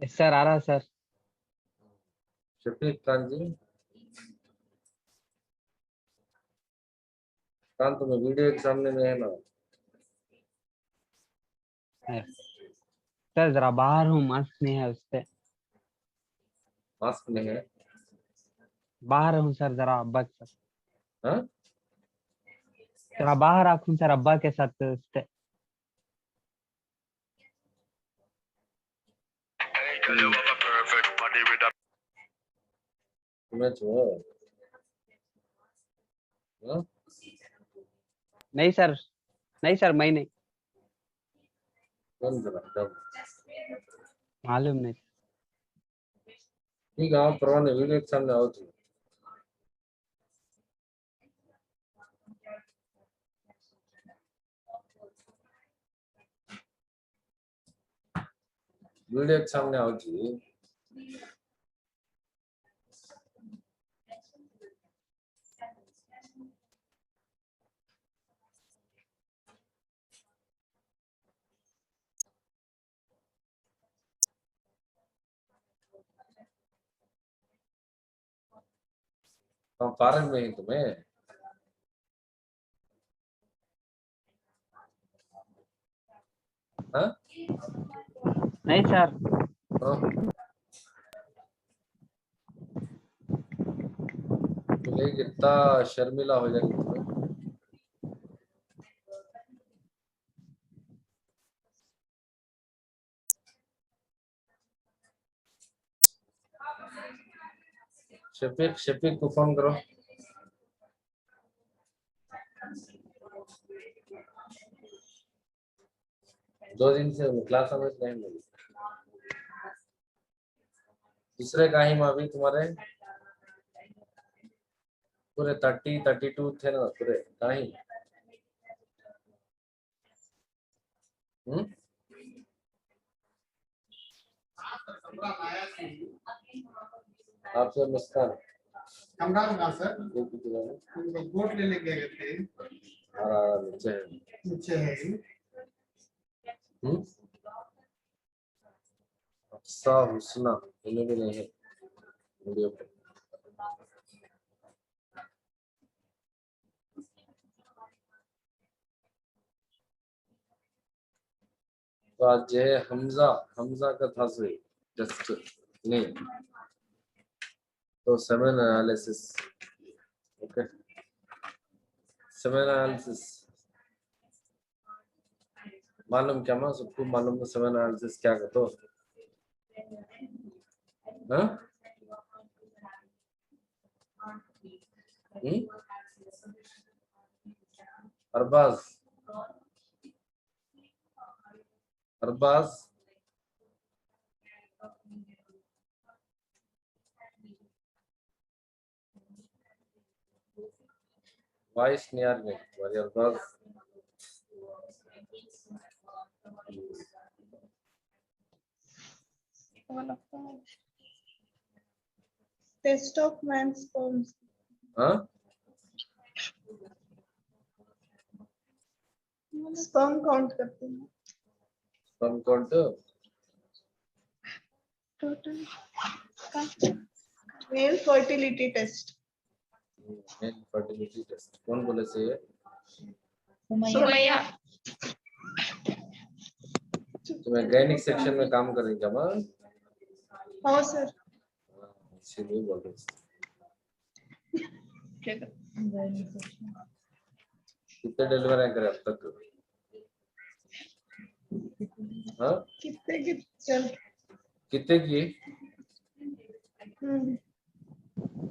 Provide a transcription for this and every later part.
Sir आ रहा sir. Shafiq Khan जी, खान तुम्हें video के सामने में है ना? सर जरा बाहर हूँ, मास्क नहीं है उस पे। मास्क में है? बाहर हूँ सर, जरा अब्बा के साथ। हाँ? जरा बाहर आखूं सर, अब्बा के साथ उस पे। तुम्हें जो हाँ? नहीं सर, नहीं सर, मैं नहीं। कौन जरा जब मालूम नहीं। ठीक है, आप परवाने वीडियो के सामने आओ तुम। वीडियो के सामने आओ जी। हम फारग में ही तुम्हें। हाँ? नहीं सर। मिले कितना शर्मिला हो जाएगी तुम्हें। शफीक शफीक को फोन करो। दो दिन से क्लास में नहीं मिली। दूसरे का ही माँ भी तुम्हारे पूरे 32 थे ना पूरे कहीं। आपसे मुस्कान कमरा लगा सर, बोट ले लेके गए थे। नीचे है अफसा हुस्ना इन्हें भी नहीं है वीडियो पे। तो आज है हमजा, हमजा का था सही टेस्ट नहीं तो seven analysis. Okay, seven analysis मालूम क्या? मैं सबको मालूम है सेवन एनालिसिस क्या कहते हो? हाँ? अरबाज, अरबाज वॉइस नहीं आ रही तुम्हारी अरबाज। Test of man sperms. हाँ? स्पर्म काउंट करते हैं। Sperm count total male fertility test. Male fertility test कौन बोले से? सुमैया। तुम्हें गायनिक सेक्शन में काम करेंगे क्या माँ? हाँ सर। इसीलिए बोल रहे कितने डिलीवर करे अब तक? हाँ? कितने की चल कितने की?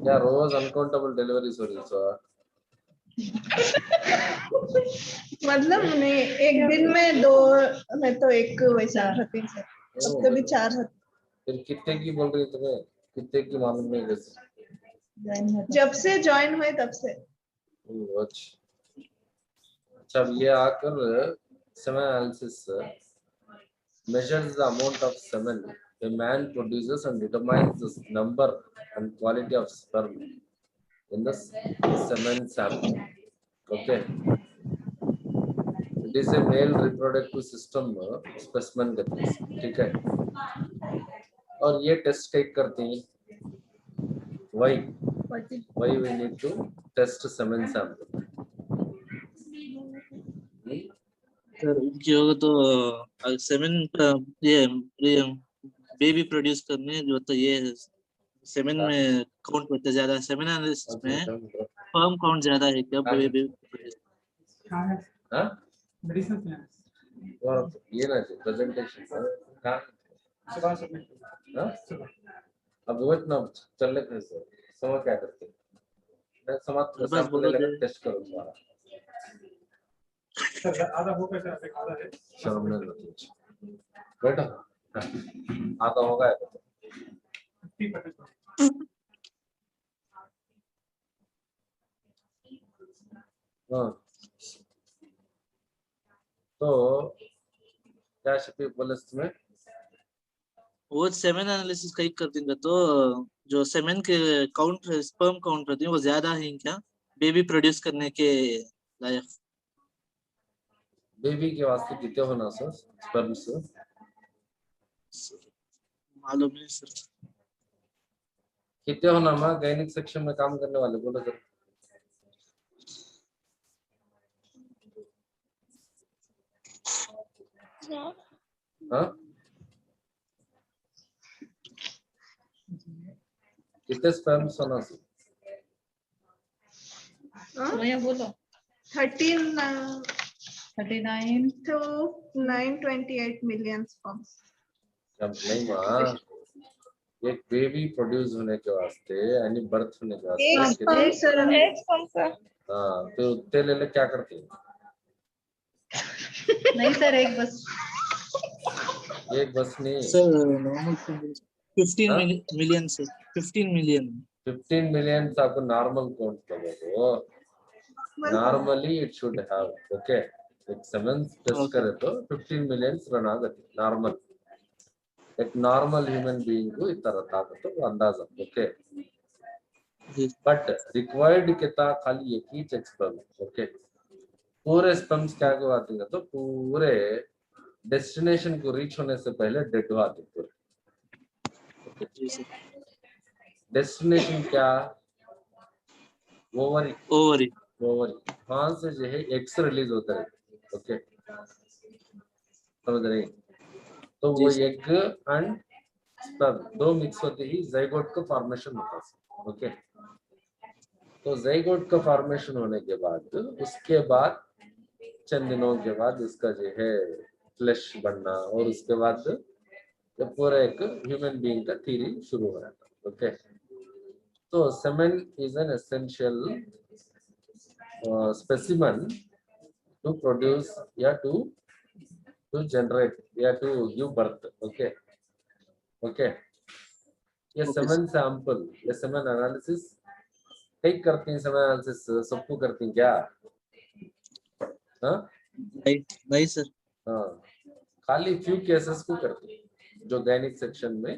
क्या रोज अनकाउंटेबल डिलीवरीज हो रही है सर? मतलब नहीं, एक दिन में 2 में तो एक वैसा रहती है सर, अब तो भी 4 होती। फिर कितने की बोल रही है तुम्हें? कितने की मालूम नहीं वैसे? जब से ज्वाइन हुए तब से। अच्छा, अब ये आकर semen analysis measures the amount of semen a man produces and determines the number and quality of sperm in the semen sample. Okay, it is a male reproductive system specimen कहते हैं, ठीक है? और ये टेस्ट टेक करती हैं why we need to test semen sample sir उनकी होगा तो सेवन ये बेबी प्रोड्यूस करने जो तो ये सेवन में काउंट होता है ज्यादा, सेवन एनालिसिस में स्पर्म काउंट ज्यादा है क्या बेबी? कहाँ है हाँ मेडिसिन प्लान और ये ना प्रेजेंटेशन हाँ सुबह सबमिट हाँ सुबह अब वो इतना चल रहे थे समझ क्या करते हैं मैं समझ बस सैंपल बोलो लेकर दे। टेस्ट करो तुम्हारा सर आधा हो गया सर आधा है शर्म नहीं लगती बैठो हाँ, आता होगा ये तो। 50% हाँ तो क्या शफी बोले इसमें वो सेवन एनालिसिस कहीं कर देंगे तो जो सेवन के काउंट स्पर्म काउंट रहती है वो ज्यादा है क्या बेबी प्रोड्यूस करने के लायक? बेबी के वास्ते कितने होना सर स्पर्म्स मालूम नहीं सर। कितने होना माँ गायनिक सेक्शन में काम करने वाले बोलो सर हाँ कितने स्पर्म्स होना सर बोलो 39 to 928 million sperms. जब नहीं माँ एक बेबी प्रोड्यूस होने के वास्ते यानी बर्थ होने के वास्ते एक sperm sir. हाँ तो उत्ते ले ले क्या करते हैं नहीं सर एक बस एक बस नहीं सर नॉर्मल 15 हाँ? मिलियन सर 15 मिलियन 15 million आपको नॉर्मल काउंट करो normally it should have okay एक सेवन टेस्ट Okay. करे तो 15 million रन आगती नॉर्मल एक नॉर्मल ह्यूमन बीइंग को इतना ताकत तो अंदाजा ओके बट रिक्वायर्ड कितना खाली एक ही चेक स्पर्म ओके पूरे स्पर्म्स क्या को आते हैं तो पूरे डेस्टिनेशन को रीच होने से पहले डेड हो आते पूरे जी सर। डेस्टिनेशन क्या ओवरी ओवरी ओवरी वहां से जो है एक्स रिलीज होता है ओके समझ रहे तो वो जी सर। एग एंड स्पर्म दो मिक्स होते ही जाइगोट का फॉर्मेशन होता है ओके तो जाइगोट का फॉर्मेशन होने के बाद उसके बाद चंद दिनों के बाद इसका जो है फ्लैश बनना और उसके बाद तो पूरा एक ह्यूमन बीइंग का थ्योरी शुरू हो जाता ओके तो semen is an essential specimen to produce या to generate या to give birth okay okay ये Okay, semen sample ये semen analysis टेक करती हैं semen analysis सबको करती हैं क्या हाँ नहीं सर हाँ खाली few cases को करती हैं जो गायनिक सेक्शन में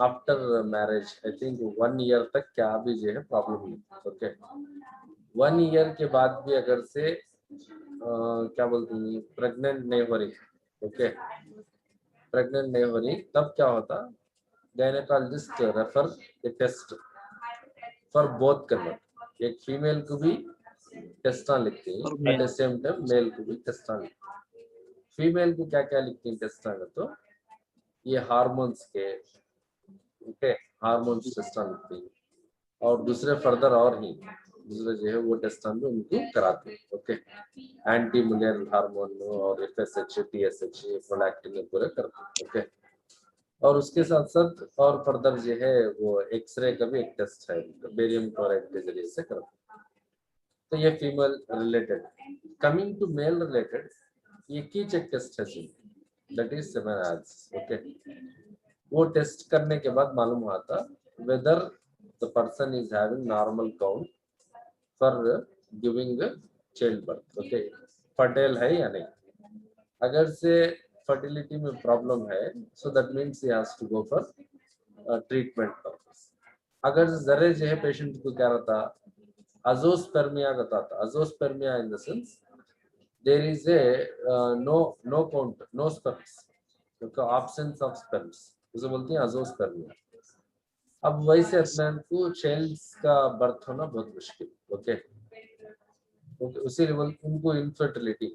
after marriage I think 1 year तक क्या भी जो है प्रॉब्लम नहीं ओके 1 year के बाद भी अगर से क्या बोलते हैं प्रेग्नेंट नहीं हो रही ओके प्रेग्नेंट नहीं हो रही तब क्या होता gynaecologist refer the test for both convert एक फीमेल को भी टेस्टा लिखती है और at male। The same time male को भी टेस्टा लिखती है फीमेल को क्या क्या लिखती है टेस्टा तो ये हार्मोन्स के ओके हार्मोन्स टेस्टा लिखती है और दूसरे फर्दर और ही दूसरे जो है वो टेस्टा भी उनको कराते हैं ओके एंटी मुलियर हार्मोन और एफएसएच टीएसएच प्रोलैक्टिन पूरे करते हैं ओके और उसके साथ साथ और फर्दर जो है वो एक्सरे का भी एक टेस्ट है बेरियम क्लोराइड के जरिए से करते हैं तो ये female related coming to male related ये की चेक टेस्ट है that is semen analysis okay वो टेस्ट करने के बाद मालूम हुआ था whether the person is having normal count for giving child birth okay fertile है या नहीं अगर से फर्टिलिटी में प्रॉब्लम है so that means he has to go for treatment purpose अगर जरे जो है पेशेंट को क्या रहता अजोस्पर्मिया बताता azoospermia in the sense there is a no count no sperms absence of sperms उसे बोलते हैं अज़ोस्पर्मिया। अब वैसे अपने को चाइल्ड्स का बर्थ होना बहुत मुश्किल। ओके ओके, उसी लेवल उनको इनफर्टिलिटी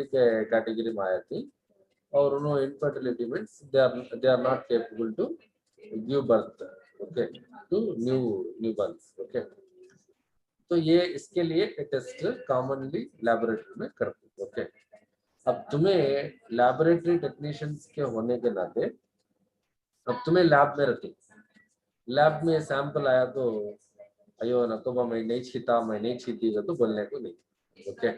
के कैटेगरी में आया थी, और उन्होंने infertility means they are not capable to give birth, okay, to new birth. Okay, तो ये इसके लिए टेस्ट कॉमनली लैबोरेटरी में करते हैं। ओके, अब तुम्हें लैबोरेटरी टेक्नीशियंस के होने के नाते अब तुम्हें लैब में रखे, लैब में सैंपल आया तो अयो नकोबा मैं नहीं छीती तो बोलने को नहीं। Okay,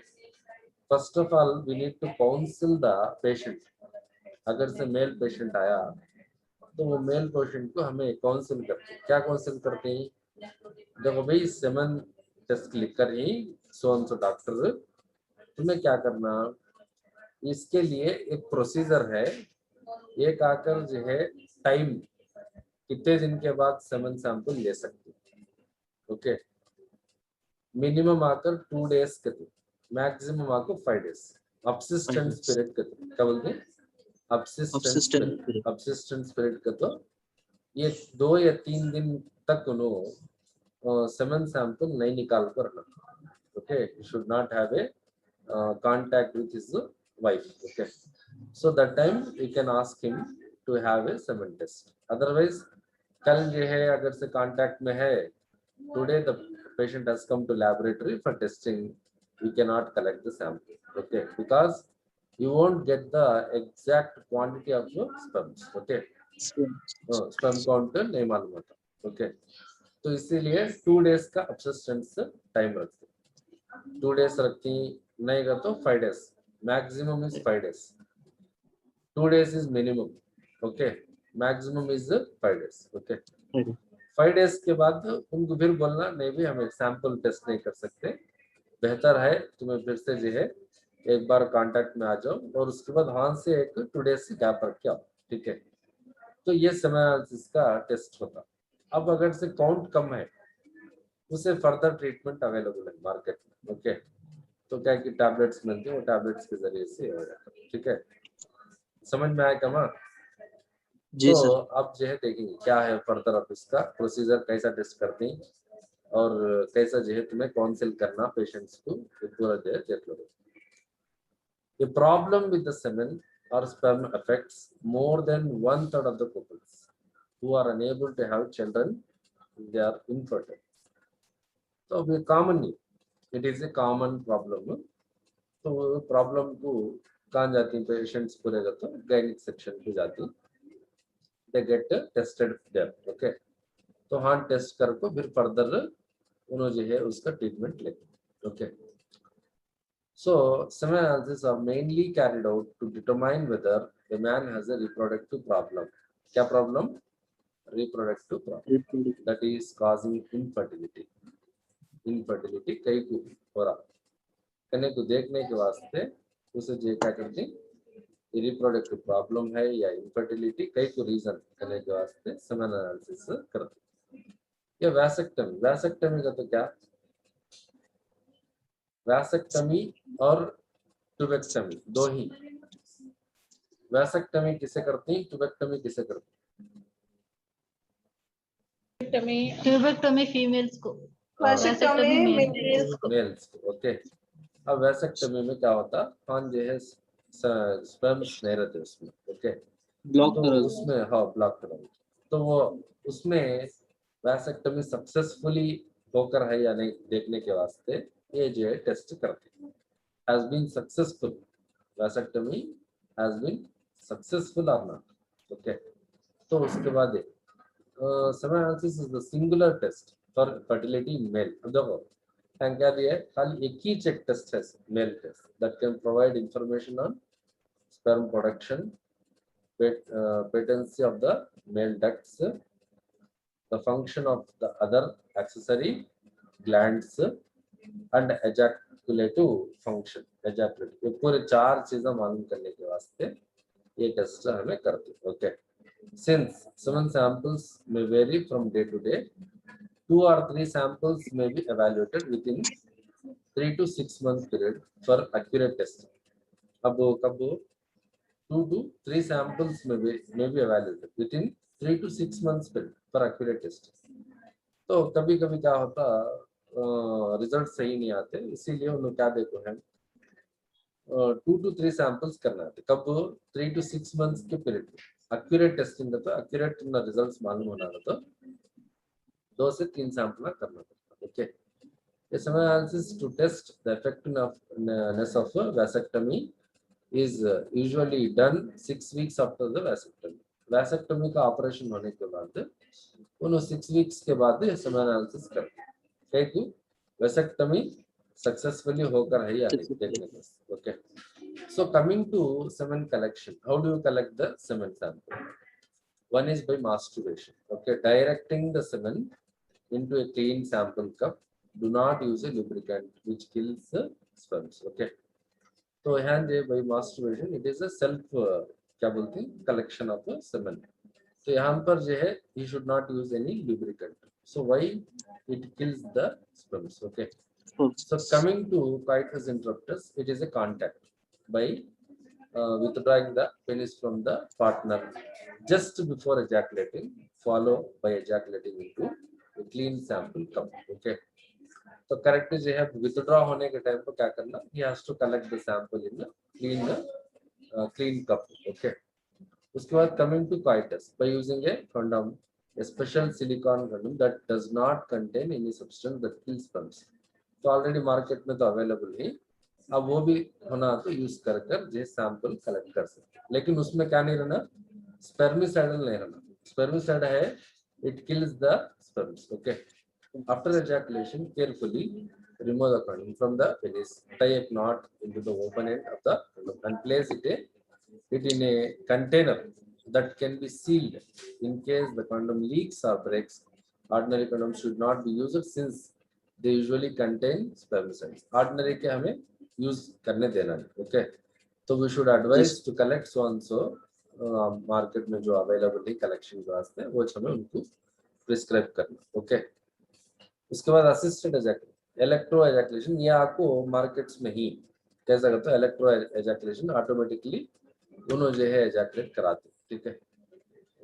first of all we need to counsel the patient. अगर से मेल पेशेंट आया तो वो मेल पेशेंट को हमें काउंसिल करते हैं। क्या काउंसिल करते हैं? देखो भाई, सेमन टेस्ट लिख कर ही सो डॉक्टर तुम्हें क्या करना, इसके लिए एक प्रोसीजर है। एक आकर जो है टाइम कितने दिन के बाद सेमन सैंपल ले सकते हैं। ओके, मिनिमम आकर 2 days कहते, मैक्सिमम आकर 5 days। अपसिस्टेंस पीरियड कहते, क्या बोलते हैं? अपसिस्टेंस पीरियड का तो ये 2 या 3 दिन तक उन्होंने सेमन सैंपल नहीं निकाल कर रखना। Okay, you should not have a contact with his wife. Okay, so that time you can ask him to have a semen test. Otherwise कल जो है अगर से कांटेक्ट में है, today the patient has come to laboratory for testing, we cannot collect the sample. Okay, because you won't get the exact quantity of your sperms. Okay, sperm count नहीं मालूम होता। Okay, तो इसीलिए 2 days का subsistence time रखते, 2 days रखती नहीं का तो 5 days, maximum is 5 days, 2 days is minimum. Okay, maximum is 5 days। Okay, 5 days के बाद उनको फिर बोलना नहीं भी हम एक सैंपल टेस्ट नहीं कर सकते, बेहतर है तुम्हें फिर से जो है एक बार कांटेक्ट में आ जाओ और उसके बाद वहां से एक 2 days गैप रख के आओ। ठीक है, तो ये सेमेनालिसिस का टेस्ट होता। अब अगर से काउंट कम है उसे फर्दर ट्रीटमेंट अवेलेबल है मार्केट में। ओके, तो क्या कि टैबलेट्स मिलते हैं, वो टैबलेट्स के जरिए से हो जाता है। ठीक है, समझ में आया कमा? जी तो सर। अब जो है देखेंगे क्या है फर्दर अब इसका प्रोसीजर, कैसा टेस्ट करते हैं और कैसा जो है तुम्हें काउंसिल करना पेशेंट्स को, पूरा जो है देख लो। The problem with the semen or sperm affects more than 1/3 of the couples who are unable to have children. They are infertile. So we commonly, it is a common problem. तो problem को कहाँ जाती है patients पूरे का तो gynaec section पे जाती, they get tested there. Okay, तो हाँ टेस्ट कर को फिर फर्दर उन्होंने जो है उसका ट्रीटमेंट लेते। Okay, so semen analysis are mainly carried out to determine whether the man has a reproductive problem. क्या problem? reproductive problem that is causing infertility. Infertility कई को हो रहा करने को देखने के वास्ते उसे जो क्या करते हैं, रिप्रोडक्टिव प्रॉब्लम है या इनफर्टिलिटी कई को रीजन करने के वास्ते सेमेन एनालिसिस करते हैं। या वैसेक्टमी, वैसेक्टमी का तो क्या, वैसेक्टमी और ट्यूबेक्टमी दो ही। वैसेक्टमी किसे करते हैं, ट्यूबेक्टमी किसे करते हैं? ट्यूबेक्टमी फीमेल्स को, वासेक्टमी मेल्स को। मेल्स को। ओके, अब वैसेक्टमी में क्या होता, खान जो है स्पर्म्स नहीं रहते उसमें। ओके, ब्लॉक तो उसमें हाँ ब्लॉक करो, तो वो उसमें वैसेक्टमी सक्सेसफुली होकर है या नहीं देखने के वास्ते ये जो है टेस्ट करते हैं। has been successful, vasectomy has been successful or not. Okay, तो उसके बाद semen analysis is the singular test for fertility in male. अब देखो क्या दिया है, खाली एक ही चेक टेस्ट है male test that can provide information on sperm production, patency of the male ducts, the function of the other accessory glands and ejaculative function. Ejaculative, ये पूरे 4 चीजें मालूम करने के वास्ते ये टेस्ट हमें करते हैं। Okay, since semen samples may vary from day to day, 2 or 3 samples may be evaluated within 3 to 6 month period for accurate testing. अब कब 2 to 3 samples may be available within 3 to 6 months period for accurate test. तो कभी कभी क्या होता result सही नहीं आते, इसीलिए उन्होंने क्या देखो है 2 to 3 सैंपल्स करना है कब 3 to 6 months के पीरियड में अक्यूरेट टेस्टिंग तो अक्यूरेट रिजल्ट्स मालूम होना तो 2 से 3 सैंपल करना पड़ता. Okay, a semen analysis to test the effectiveness of vasectomy is usually done 6 weeks after the vasectomy. Vasectomy का ऑपरेशन होने के बाद उन 6 weeks के बाद semen analysis करते हैं. कहीं को vasectomy successfully होकर है या नहीं देखने के. Okay. So coming to semen collection, how do you collect the semen sample? One is by masturbation. Okay, directing the semen into a clean sample cup. Do not use a lubricant which kills the sperms. Okay. So hand by masturbation, it is a self क्या बोलते हैं collection of the semen. तो यहाँ पर जो है he should not use any lubricant. So why it kills the sperms. Okay. So coming to coitus interruptus, it is a contact by withdrawing the penis from the partner just before ejaculating, followed by ejaculating into a clean sample cup. Okay. तो correct जो है withdraw होने के time पर क्या करना, he has to collect the sample in the clean cup. Okay. उसके बाद coming to coitus by using a condom, a special silicone condom that does not contain any substance that kills sperms. तो already market में तो available है, अब वो भी होना तो यूज कर जो सैंपल कलेक्ट कर सकते, लेकिन उसमें क्या नहीं रहना, स्पर्मिसाइडल नहीं रहना. स्पर्मिसाइड है it kills the sperms. Okay. After ejaculation, carefully remove the condom from the penis. Tie a knot into the open end of the condom and place it in a container that can be sealed in case the condom leaks or breaks. Ordinary condoms should not be used since they usually contain spermicides. Ordinary के हमें use करने देना है. Okay. तो we should advise to collect so and so market में जो available है collection के वास्ते वो हमें उनको prescribe करना. Okay. उसके बाद असिस्टेड एजैकुलेशन, इलेक्ट्रो एजैकुलेशन, ये आपको मार्केट्स में ही कैसा करता है, इलेक्ट्रो एजैकुलेशन ऑटोमेटिकली दोनों जो है एजैकुलेट कराते हैं. ठीक है,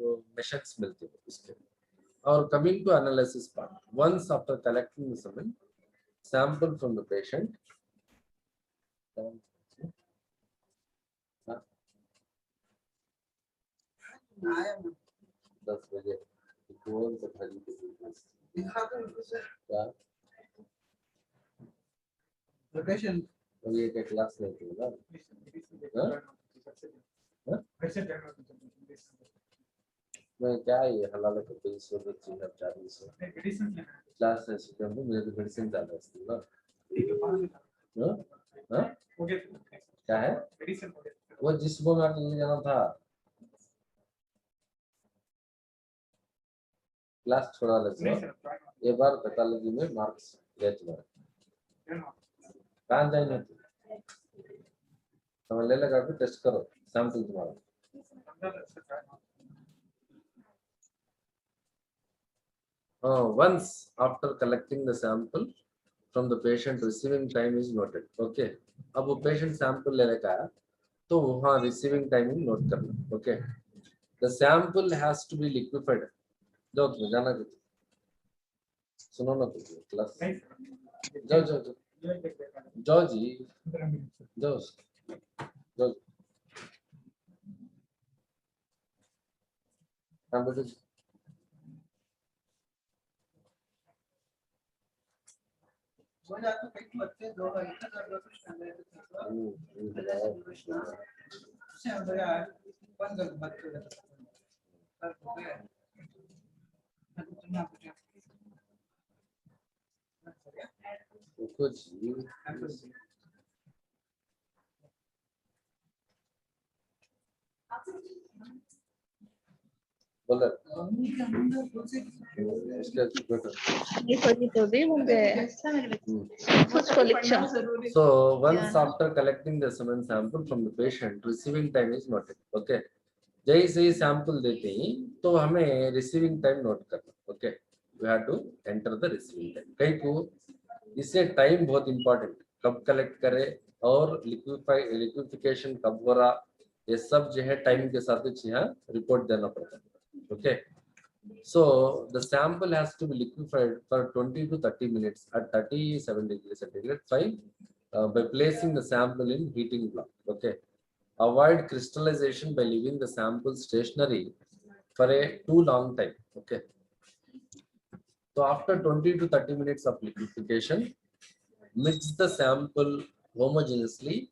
वो मशीन्स मिलती है उसके. और coming to analysis part, once after collecting the semen sample from the patient, 10 बजे कौन सा खरीद के क्या लोकेशन तो ये क्या क्लास लेते हो ना, मैं क्या ये हलाल को 200 400 क्लास है सुबह में मुझे तो मेडिसिन ज्यादा है ना. क्या है वो जिस सुबह में आपको जाना था क्लास छोड़ा लेते हो, ये बार पैथोलॉजी में मार्क्स ले तुम्हारे कहाँ जाएंगे तो ले लगा के टेस्ट करो सैंपल तुम्हारा. Once after collecting the sample from the patient, receiving time is noted. Okay. अब वो patient sample लेने का है तो वहाँ receiving timing note करना. Okay. The sample has to be liquefied. जाओ तुम्हें जाना कितना, सुनो ना तुम क्लास, जाओ जाओ जाओ जाओ जी जाओ जाओ. हाँ बेटे कुछ बोला So once after collecting the semen sample from the patient, receiving time is noted. Okay. जैसे ही सैंपल देते ही तो हमें रिसीविंग टाइम नोट करना. Okay, we have to enter the receiving time. कई को इससे टाइम बहुत इंपॉर्टेंट, कब कलेक्ट करे और लिक्विफिकेशन कब हो रहा, ये सब जो है टाइम के साथ यहाँ रिपोर्ट देना पड़ता है. Okay, so the sample has to be liquefied for 20 to 30 minutes at 37 degrees centigrade by placing the sample in heating block. Okay, avoid crystallization by leaving the sample stationary for a too long time. Okay, so after 20 to 30 minutes of liquefaction, mix the sample homogeneously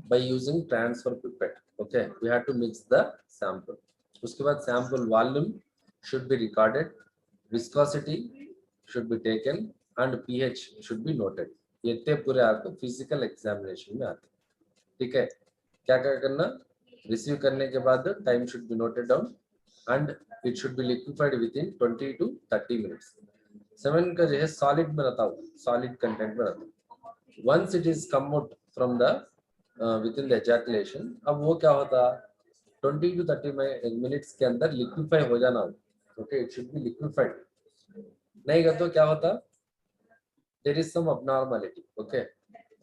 by using transfer pipette. Okay, we have to mix the sample. उसके बाद sample volume should be recorded, viscosity should be taken and pH should be noted. ये ते पूरे आपको physical examination में आते हैं. ठीक है, क्या क्या करना, रिसीव करने के बाद time should be noted down and it should be liquefied within 20 to 30 minutes. Seven का जो है solid में रहता है, solid content में रहता है. Once it is come out from the within the ejaculation, अब वो क्या होता, 20 to 30 minutes के अंदर liquefy हो जाना. Okay, it should be liquefied. नहीं का तो क्या होता, there is some abnormality. Okay,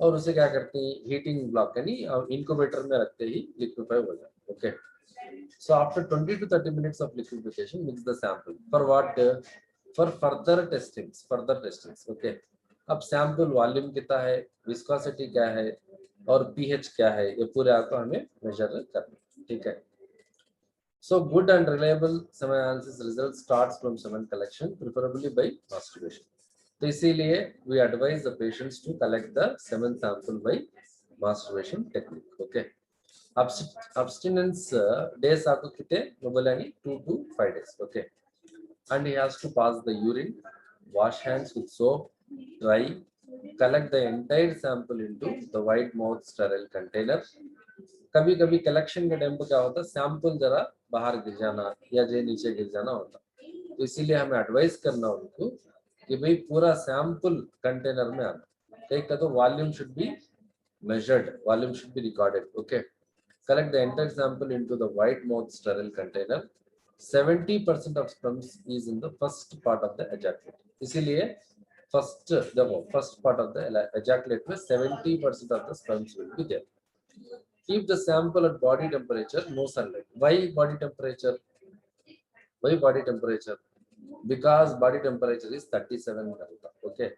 और उसे क्या करते हैं, heating block यानी incubator में रखते ही liquefy हो जाता. Okay, so after 20 to 30 minutes of liquefaction, mix the sample. For what? For further testings. Okay, अब sample volume कितना है, viscosity क्या है और pH क्या है, ये पूरे आपको हमें measure करना. ठीक है. So good and reliable semen analysis results starts from semen collection, preferably by masturbation. तो इसीलिए we advise the patients to collect the semen sample by masturbation technique. Okay. Abstinence days आपको कितने बोलेंगे, 2 to 5 days. Okay. And he has to pass the urine, wash hands with soap, dry, collect the entire sample into the white mouth sterile container. कभी कभी collection के time पे क्या होता है, सैंपल जरा बाहर गिर जाना या जो नीचे गिर जाना होता, तो इसीलिए हमें एडवाइस करना उनको कि भाई पूरा सैंपल कंटेनर में आना. एक का तो volume should be measured, volume should be recorded. Okay, collect the entire sample into the white mouth sterile container. 70% of sperms is in the first part of the ejaculate. इसीलिए first part of the ejaculate में 70% of the sperms will be there. Keep the sample at body temperature, no sunlight. Why body temperature? Because body temperature is 37 करता. Okay,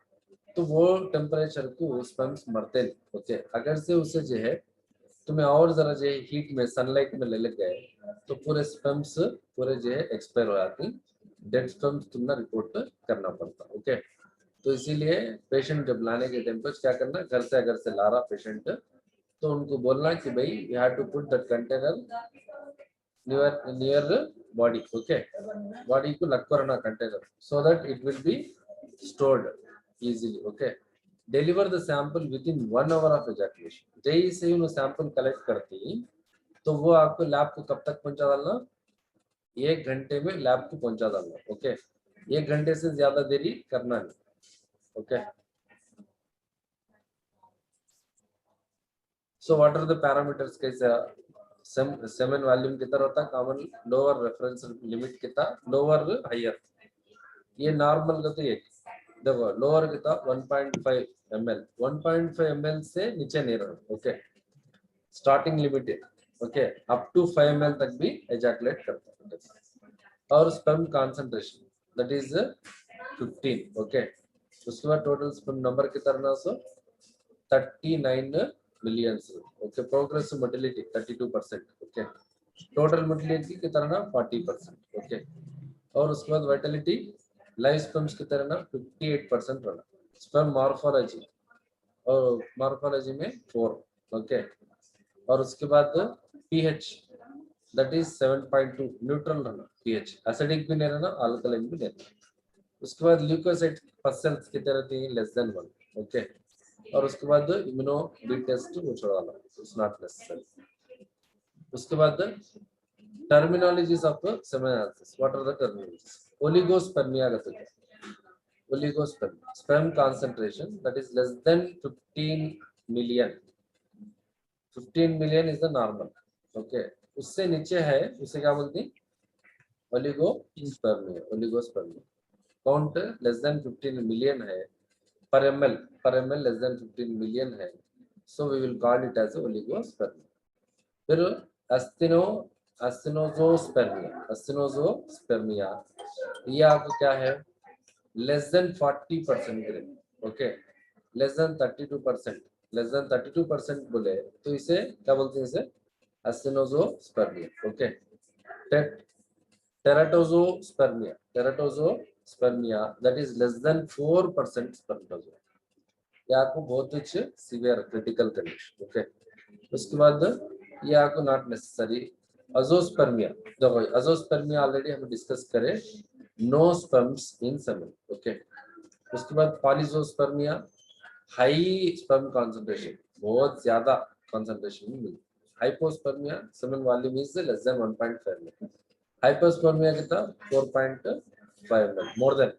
तो वो temperature को sperms मरते नहीं. Okay, अगर से उसे जो है तुम्हें और जरा जो है हीट में सनलाइट में ले गए तो पूरे स्पर्म्स पूरे जो है एक्सपायर हो जाती, डेड स्पर्म्स तुमने रिपोर्ट करना पड़ता. ओके, तो इसीलिए पेशेंट जब लाने के टाइम पर क्या करना, घर से अगर से ला रहा पेशेंट तो उनको बोलना कि भाई you have to put that container near body. Okay, body को लग करना container so that it will be stored easily. Okay, deliver the sample within 1 hour of ejaculation. जैसे ही उन्हें सैंपल कलेक्ट करती तो वो आपको लैब को कब तक पहुंचा डालना, 1 घंटे में लैब को पहुंचा डालना. ओके, 1 घंटे से ज्यादा देरी करना नहीं. Okay, so what are the parameters? कैसे सेमेन वॉल्यूम कितना होता है, कॉमन लोअर रेफरेंस लिमिट कितना, लोअर हायर. ये नॉर्मल का तो एक देखो लोअर कितना 1.5 ml, 1.5 ml से नीचे नहीं रहना. ओके, स्टार्टिंग लिमिट है. ओके, अप टू 5 ml तक भी एजैकुलेट करता है. और sperm concentration that is 15. Okay, उसके बाद टोटल स्पर्म नंबर कितना रहना, सो 39 millions. Okay, progressive motility 32%. Okay, total motility कितना रहना 40%. ओके, और उसके बाद वाइटलिटी लाइफ स्पर्म्स की तरह ना 58% रहना. स्पर्म मॉर्फोलॉजी और मॉर्फोलॉजी में 4. ओके, और उसके बाद पीएच दैट इज 7.2 न्यूट्रल रहना. पीएच एसिडिक भी नहीं रहना, अल्कलाइन भी नहीं रहना. उसके बाद ल्यूकोसाइट परसेंट्स की तरह थी लेस देन 1. ओके, और उसके बाद इम्यूनो बी टेस्ट वो छोड़वाना, इट्स नॉट नेसेसरी. उसके बाद terminologies of semen analysis. What are the terminologies? Oligospermia का तो oligospermia sperm concentration that is less than 15 million. 15 million is the normal. Okay, उससे नीचे है उसे क्या बोलते हैं, oligospermia. Oligospermia count less than 15 million है per ml less than 15 million है, so we will call it as oligospermia. फिर एस्टिनोजोस्पर्मिया ये आपको क्या है less than 40% grain okay less than 32% बोले तो इसे क्या बोलते हैं इसे एस्टिनोजोस्पर्मिया okay teratozospermia that is less than 4% spermatozoa ये आपको बहुत अच्छे सीवियर क्रिटिकल कंडीशन ओके उसके बाद ये आपको नॉट नेसेसरी अजोस्पर्मिया देखो अजोस्पर्मिया ऑलरेडी हम डिस्कस करें नो स्पर्म्स इन सेमेन ओके उसके बाद पॉलीजोस्पर्मिया हाई स्पर्म कंसंट्रेशन बहुत ज्यादा कंसंट्रेशन में मिलती hypospermia semen volume is less than 1.5 ml hypospermia कितना 4.5 ml मोर देन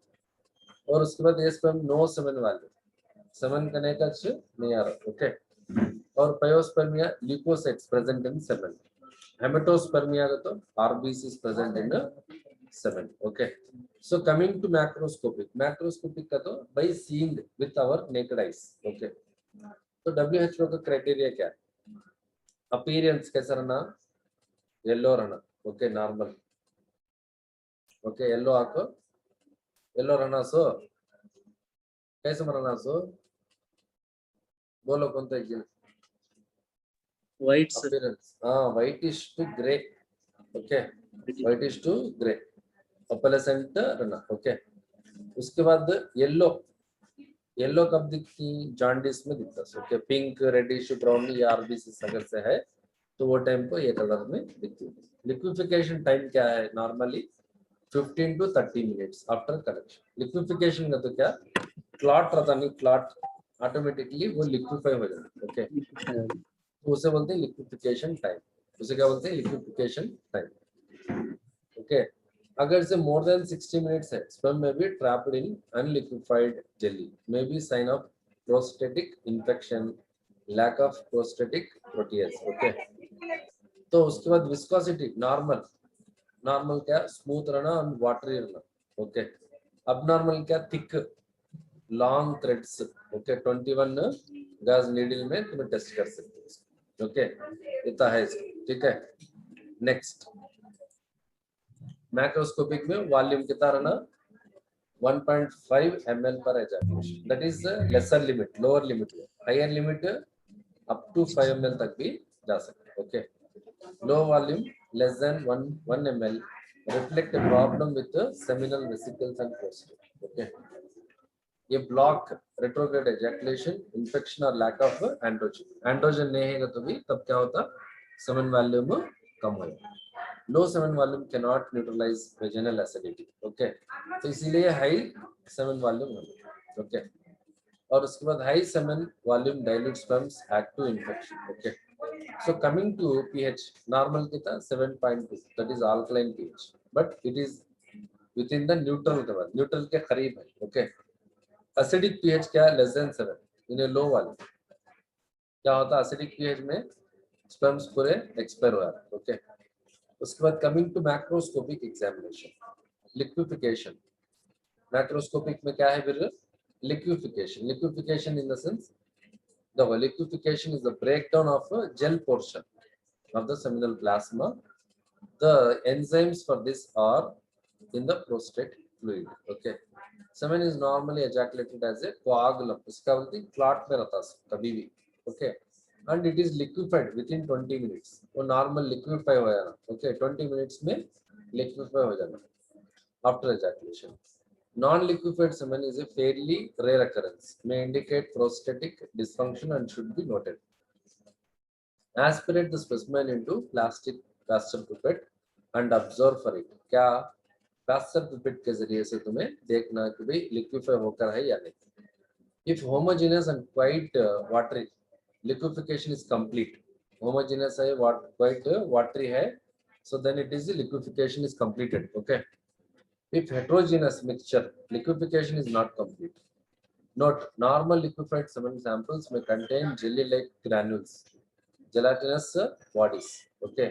और उसके बाद ये sperm no semen volume semen करने का नहीं आ रहा ओके और pyospermia leukocytes present in semen hematospermia का तो RBC present in semen okay so coming to macroscopic का तो by seeing with our naked eyes okay तो WHO का क्राइटेरिया क्या है अपीयरेंस कैसा रहना येलो रहना ओके नॉर्मल ओके येलो आको येलो रहना सो कैसे मरना सो बोलो कौन सा exam White sir. appearance whitish to gray okay whitish to gray opalescent रहना okay उसके बाद येलो कब दिखती जॉन्डिस में दिखता है ओके पिंक रेडिश ब्राउन या आरबीसी अगर से है तो वो टाइम को ये कलर में दिखती है लिक्विफिकेशन टाइम क्या है normally 15 to 30 minutes after collection liquefaction का तो क्या क्लॉट रहता नहीं क्लॉट ऑटोमेटिकली वो लिक्विफाई हो जाता है ओके तो उसे बोलते हैं लिक्विफिकेशन टाइम उसे क्या बोलते हैं लिक्विफिकेशन टाइम ओके अगर से मोर देन 60 मिनट्स है स्पर्म में be trapped in unliquefied jelly may be sign of prostatic infection lack of prostatic protease okay तो उसके बाद विस्कोसिटी नॉर्मल क्या स्मूथ रहना और वाटरी रहना ओके अबनॉर्मल क्या थिक लॉन्ग थ्रेड्स ओके 21 गज नीडल में तुम्हें टेस्ट कर सकते हो ओके इतना है ठीक है नेक्स्ट मैक्रोस्कोपिक में वॉल्यूम कितना रहना 1.5 ml per ejaculation that is the lesser limit lower limit higher limit up to 5 ml तक भी जा सकते हैं okay low volume less than 1 ml reflect a problem with the seminal vesicles and prostate okay ये block retrograde ejaculation infection और lack of androgen नहीं है तो भी तब क्या होता सेमेन वॉल्यूम कम हो जाता low semen volume can not neutralize vaginal acidity okay तो इसीलिए हाई सेमेन वॉल्यूम ओके और उसके बाद high semen volume dilute sperms act to infection okay so coming to pH normal कितना 7.2 that is alkaline pH but it is within the neutral के बाद neutral के करीब है ओके एसिडिक पीएच क्या है लेस देन 7 इन लो वाले क्या होता है एसिडिक पीएच में स्पर्म्स पूरे एक्सपायर हो जाते ओके उसके बाद coming to macroscopic examination liquefaction macroscopic में क्या है फिर liquefaction in the sense the liquefaction is the breakdown of gel portion of the seminal plasma the enzymes for this are in the prostate fluid okay semen is normally ejaculated as a coagulum इसका बोलते हैं clot में रहता है कभी भी okay and it is liquefied within 20 minutes वो normal liquefy हो जाना ओके 20 मिनट्स में लिक्विफाई हो जाना after ejaculation non liquefied semen is a fairly rare occurrence may indicate prostatic dysfunction and should be noted aspirate the specimen into plastic plaster pipette and observe for it क्या plaster pipette के जरिए से तुम्हें देखना कि भाई liquefy होकर है या नहीं if homogenous and quite watery liquefaction is complete homogenous है क्वाइट वाटरी है so then it is liquefaction is completed okay if heterogenous mixture liquefaction is not complete note normal liquefied semen samples में contain jelly like granules gelatinous bodies okay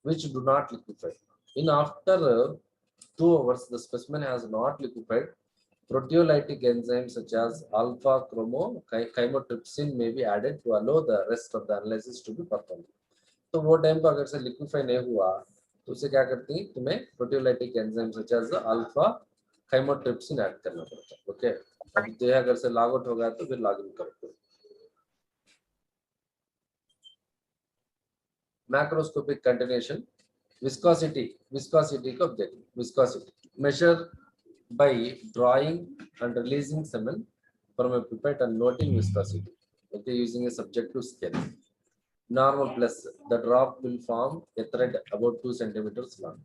which do not liquefy in after 2 hours the specimen has not liquefied Proteolytic enzymes such as alpha chymotrypsin may be added to allow the rest of the analysis to be performed. तो वो time पर अगर से liquefy नहीं हुआ तो उसे क्या करती है, तुम्हें proteolytic enzyme such as alpha chymotrypsin add करना पड़ता है. ओके, अब तो अगर से लॉग आउट हो गया तो फिर लॉग इन करो. Macroscopic continuation. viscosity को देखो. viscosity measure by drawing and releasing semen from a pipette and noting viscosity, okay, using a subjective scale. Normal plus, the drop will form a thread about 2 centimeters long.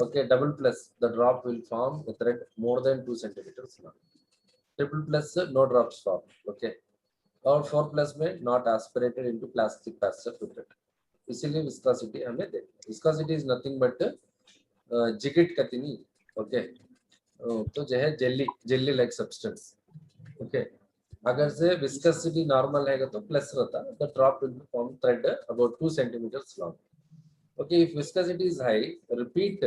Okay, double plus, the drop will form a thread more than 2 centimeters long. Triple plus, no drops form. Okay, और 4 plus में not aspirated into plastic pasture pipette. इसीलिए viscosity हमें देखना. Viscosity is nothing but जिगिट कतनी. Okay, तो जो है jelly like substance. Okay, अगर से viscosity normal है तो plus रहता, the drop will form thread about 2 centimeters long. Okay, if viscosity is high, repeat